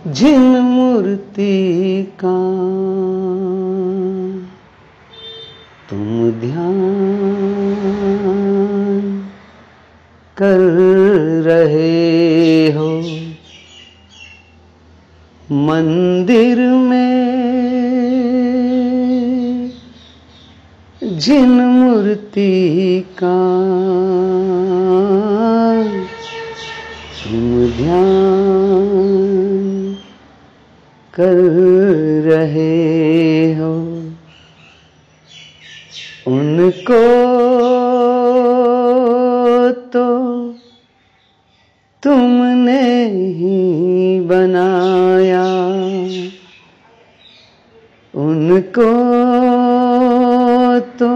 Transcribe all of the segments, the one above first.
जिन मूर्ति का तुम ध्यान कर रहे हो, मंदिर में जिन मूर्ति का तुम ध्यान कर रहे हो, उनको तो तुमने ही बनाया, उनको तो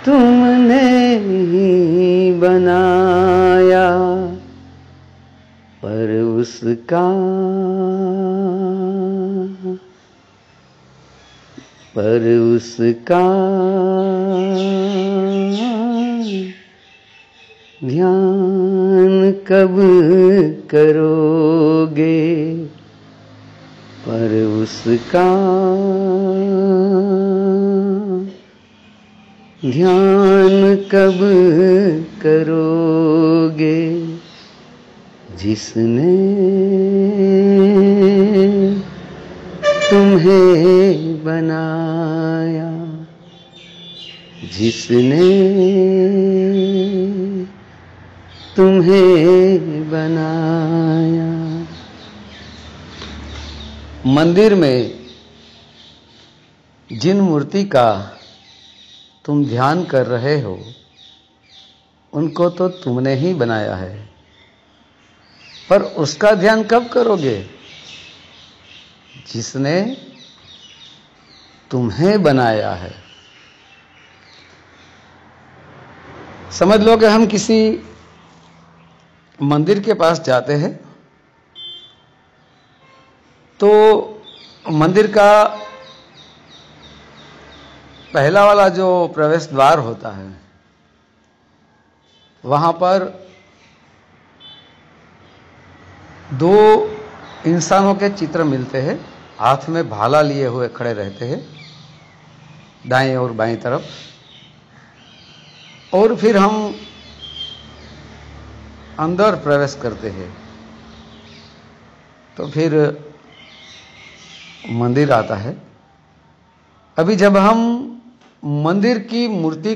तुमने ही बनाया, पर उसका ध्यान कब करोगे, पर उसका ध्यान कब करोगे, जिसने तुम्हें बनाया, जिसने तुम्हें बनाया। मंदिर में जिन मूर्ति का तुम ध्यान कर रहे हो, उनको तो तुमने ही बनाया है, पर उसका ध्यान कब करोगे, जिसने तुम्हें बनाया है। समझ लो कि हम किसी मंदिर के पास जाते हैं, तो मंदिर का पहला वाला जो प्रवेश द्वार होता है, वहां पर दो इंसानों के चित्र मिलते हैं, हाथ में भाला लिए हुए खड़े रहते हैं, दाएं और बाएं तरफ। और फिर हम अंदर प्रवेश करते हैं, तो फिर मंदिर आता है। अभी जब हम मंदिर की मूर्ति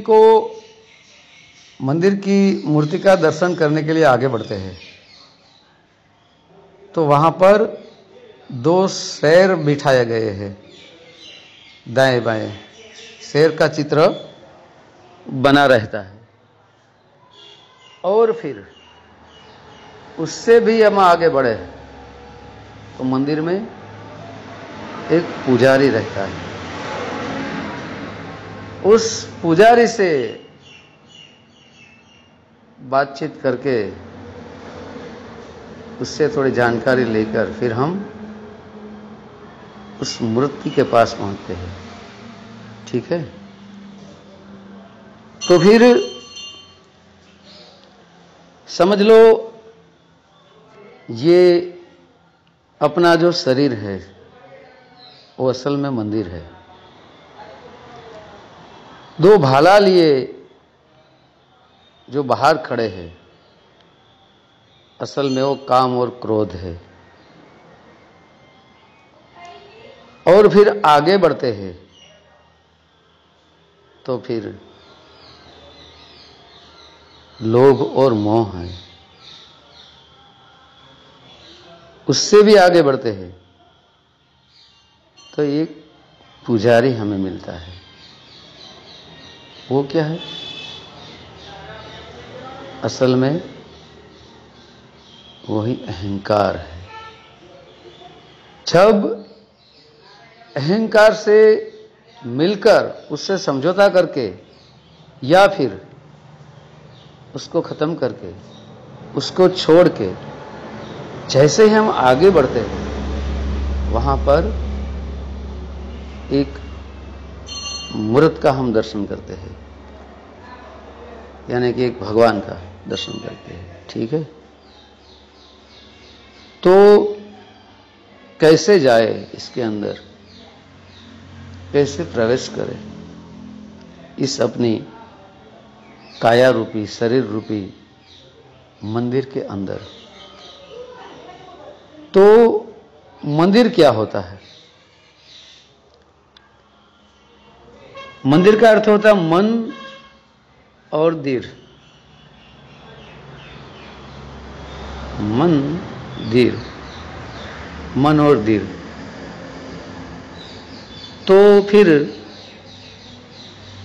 का दर्शन करने के लिए आगे बढ़ते हैं, तो वहां पर दो शेर बिठाए गए हैं, दाएं बाएं शेर का चित्र बना रहता है। और फिर उससे भी हम आगे बढ़े तो मंदिर में एक पुजारी रहता है। उस पुजारी से बातचीत करके, उससे थोड़ी जानकारी लेकर फिर हम उस मूर्ति के पास पहुंचते हैं। ठीक है, तो फिर समझ लो ये अपना जो शरीर है वो असल में मंदिर है। दो भाला लिए जो बाहर खड़े हैं, असल में वो काम और क्रोध है। और फिर आगे बढ़ते हैं तो फिर लोभ और मोह है। उससे भी आगे बढ़ते हैं तो एक पुजारी हमें मिलता है। वो क्या है? असल में वही अहंकार है। जब अहंकार से मिलकर, उससे समझौता करके या फिर उसको खत्म करके, उसको छोड़ के जैसे ही हम आगे बढ़ते हैं, वहां पर एक मूर्त का हम दर्शन करते हैं, यानी कि एक भगवान का दर्शन करते हैं। ठीक है, तो कैसे जाए इसके अंदर, कैसे प्रवेश करे इस अपनी काया रूपी, शरीर रूपी मंदिर के अंदर। तो मंदिर क्या होता है? मंदिर का अर्थ होता है मन और दीर। मंदिर, मन और दीर। तो फिर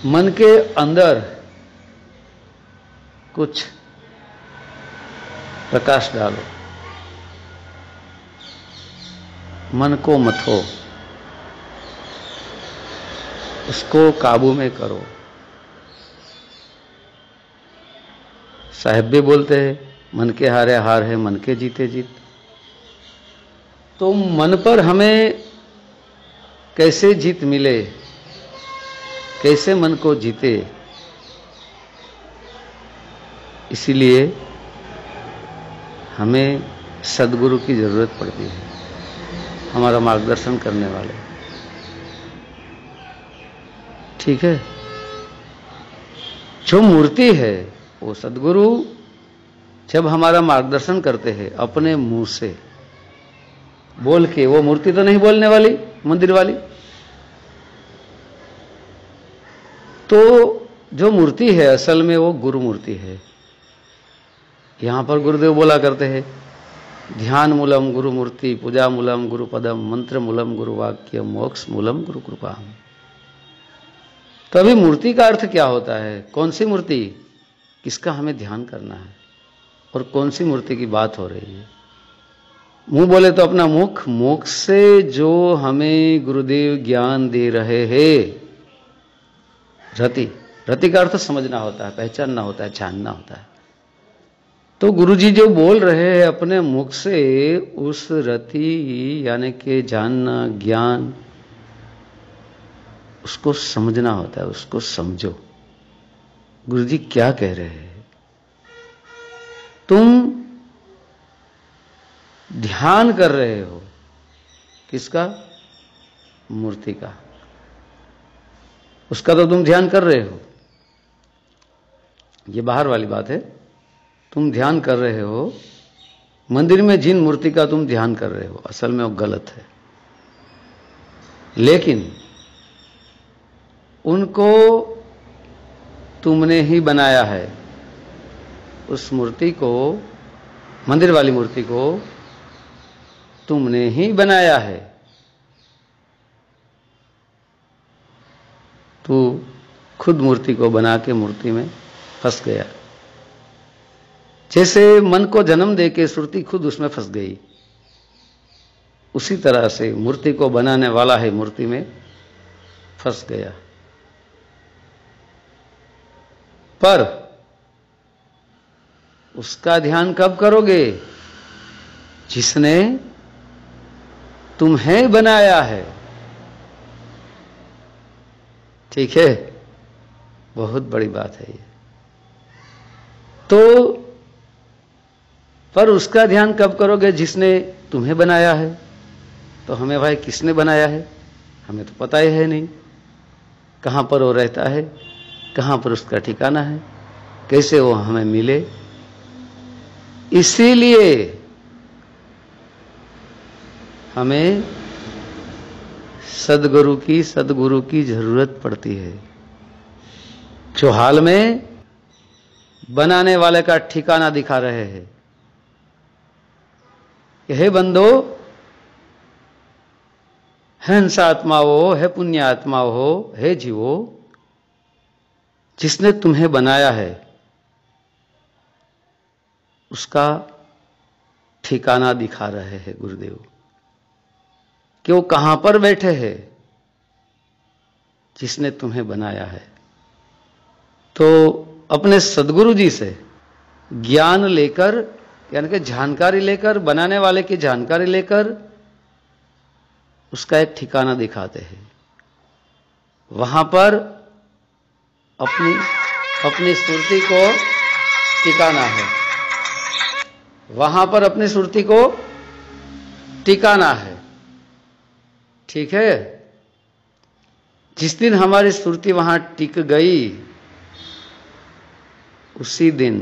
मन के अंदर कुछ प्रकाश डालो, मन को मथो, उसको काबू में करो। साहिब भी बोलते हैं, मन के हारे हार है, मन के जीते जीत। तो मन पर हमें कैसे जीत मिले, कैसे मन को जीते, इसीलिए हमें सद्गुरु की जरूरत पड़ती है, हमारा मार्गदर्शन करने वाले। ठीक है? जो मूर्ति है वो सद्गुरु जब हमारा मार्गदर्शन करते हैं अपने मुंह से बोल के, वो मूर्ति तो नहीं बोलने वाली मंदिर वाली। तो जो मूर्ति है असल में वो गुरु मूर्ति है। यहां पर गुरुदेव बोला करते हैं, ध्यान मूलम गुरु मूर्ति, पूजा मूलम गुरु पदम, मंत्र मूलम गुरु वाक्य, मोक्ष मूलम गुरु कृपा। तो अभी मूर्ति का अर्थ क्या होता है? कौन सी मूर्ति, किसका हमें ध्यान करना है और कौन सी मूर्ति की बात हो रही है? मुंह बोले तो अपना मुख, मुख से जो हमें गुरुदेव ज्ञान दे रहे हैं। रति, रति का अर्थ समझना होता है, पहचानना होता है, जानना होता है। तो गुरुजी जो बोल रहे हैं अपने मुख से, उस रति यानी कि जानना, ज्ञान, उसको समझना होता है, उसको समझो। गुरुजी क्या कह रहे हैं? तुम ध्यान कर रहे हो, किसका? मूर्ति का। उसका तो तुम ध्यान कर रहे हो, ये बाहर वाली बात है। तुम ध्यान कर रहे हो, मंदिर में जिन मूर्ति का तुम ध्यान कर रहे हो असल में वो गलत है, लेकिन उनको तुमने ही बनाया है। उस मूर्ति को, मंदिर वाली मूर्ति को तुमने ही बनाया है। तू खुद मूर्ति को बना के मूर्ति में फंस गया। जैसे मन को जन्म देके सुरती खुद उसमें फंस गई, उसी तरह से मूर्ति को बनाने वाला है मूर्ति में फंस गया। पर उसका ध्यान कब करोगे? जिसने तुम्हें बनाया है। ठीक है? बहुत बड़ी बात है ये। तो पर उसका ध्यान कब करोगे? जिसने तुम्हें बनाया है। तो हमें भाई किसने बनाया है हमें तो पता ही है नहीं। कहां पर वो रहता है, कहां पर उसका ठिकाना है, कैसे वो हमें मिले। इसीलिए हमें सद्गुरु की जरूरत पड़ती है, जो हाल में बनाने वाले का ठिकाना दिखा रहे हैं। हे बंदो, है हंसात्माओं, है पुण्यात्माओं हो, हे जीवो, जिसने तुम्हें बनाया है उसका ठिकाना दिखा रहे हैं गुरुदेव कि वो कहां पर बैठे हैं, जिसने तुम्हें बनाया है। तो अपने सद्गुरु जी से ज्ञान लेकर, यानी कि जानकारी लेकर, बनाने वाले की जानकारी लेकर उसका एक ठिकाना दिखाते हैं। वहां पर अपनी सुरती को टिकाना है, वहां पर अपनी सुरती को टिकाना है। ठीक है। जिस दिन हमारी सुरती वहां टिक गई, उसी दिन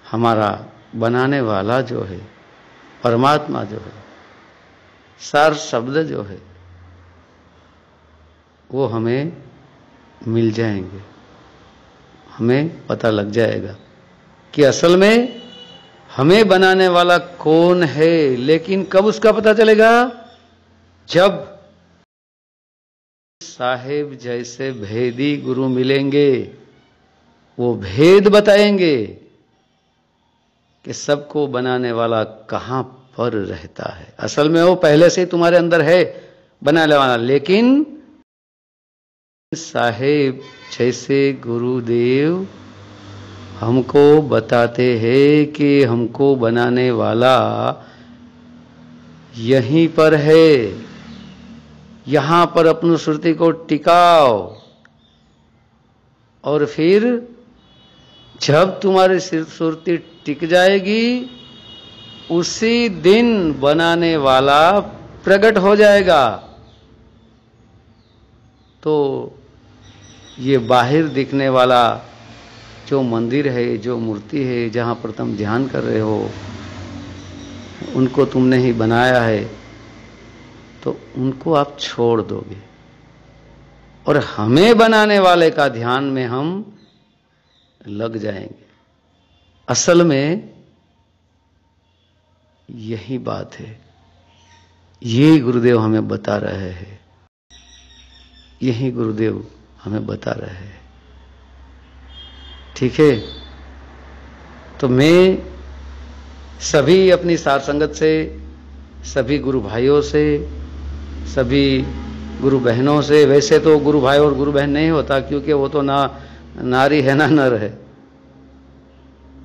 हमारा बनाने वाला जो है, परमात्मा जो है, सार शब्द जो है, वो हमें मिल जाएंगे। हमें पता लग जाएगा कि असल में हमें बनाने वाला कौन है। लेकिन कब उसका पता चलेगा? जब साहेब जैसे भेदी गुरु मिलेंगे, वो भेद बताएंगे कि सबको बनाने वाला कहां पर रहता है। असल में वो पहले से ही तुम्हारे अंदर है बनाने वाला, लेकिन साहेब जैसे गुरुदेव हमको बताते हैं कि हमको बनाने वाला यहीं पर है, यहां पर अपनी श्रुति को टिकाओ। और फिर जब तुम्हारी श्रुति टिक जाएगी, उसी दिन बनाने वाला प्रकट हो जाएगा। तो ये बाहर दिखने वाला जो मंदिर है, जो मूर्ति है, जहां पर तुम ध्यान कर रहे हो, उनको तुमने ही बनाया है, तो उनको आप छोड़ दोगे और हमें बनाने वाले का ध्यान में हम लग जाएंगे। असल में यही बात है। यही गुरुदेव हमें बता रहे हैं, यही गुरुदेव हमें बता रहे हैं। ठीक है। तो मैं सभी अपनी सार संगत से, सभी गुरु भाइयों से, सभी गुरु बहनों से, वैसे तो गुरु भाई और गुरु बहन नहीं होता, क्योंकि वो तो ना नारी है ना नर है।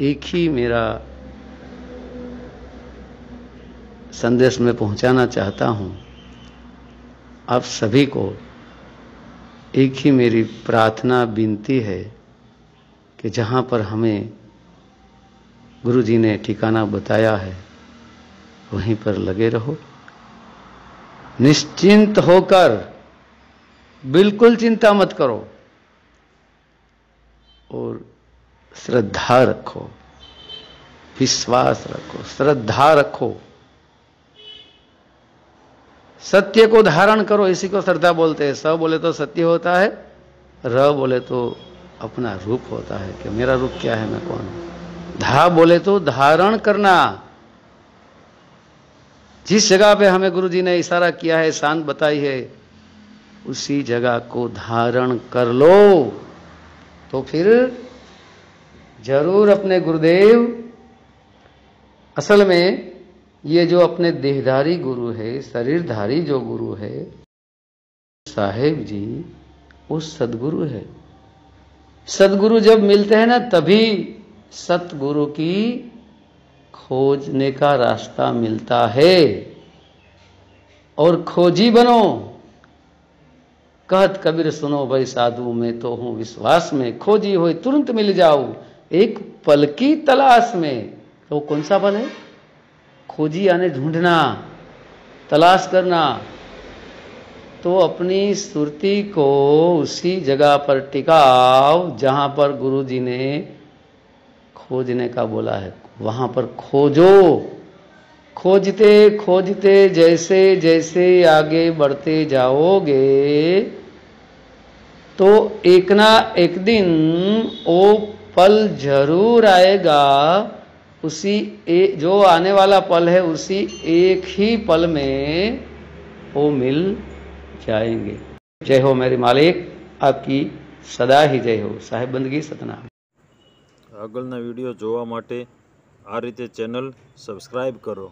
एक ही मेरा संदेश में पहुंचाना चाहता हूं आप सभी को। एक ही मेरी प्रार्थना विनती है कि जहां पर हमें गुरु जी ने ठिकाना बताया है, वहीं पर लगे रहो, निश्चिंत होकर, बिल्कुल चिंता मत करो, और श्रद्धा रखो, विश्वास रखो, श्रद्धा रखो, सत्य को धारण करो। इसी को श्रद्धा बोलते हैं। स बोले तो सत्य होता है, र बोले तो अपना रूप होता है कि मेरा रूप क्या है, मैं कौन हूं। धा बोले तो धारण करना। जिस जगह पे हमें गुरु जी ने इशारा किया है, शांत बताई है, उसी जगह को धारण कर लो, तो फिर जरूर अपने गुरुदेव, असल में ये जो अपने देहधारी गुरु है, शरीरधारी जो गुरु है, साहेब जी, वो सदगुरु है। सदगुरु जब मिलते हैं ना, तभी सतगुरु की खोजने का रास्ता मिलता है। और खोजी बनो। कहत कबीर सुनो भाई साधु, मैं तो हूं विश्वास में, खोजी हो तुरंत मिल जाओ, एक पल की तलाश में। तो कौन सा पल है? खोजी यानी ढूंढना, तलाश करना। तो अपनी सुरती को उसी जगह पर टिकाओ जहां पर गुरु जी ने खोजने का बोला है, वहां पर खोजो। खोजते खोजते जैसे जैसे आगे बढ़ते जाओगे, तो एक ना एक दिन वो पल जरूर आएगा। उसी जो आने वाला पल है, उसी एक ही पल में वो मिल जाएंगे। जय हो मेरे मालिक, आपकी सदा ही जय हो। साहेब बंदगी सतनाम। આગળના વિડીયો જોવા માટે આ રીતે ચેનલ સબસ્ક્રાઈબ કરો।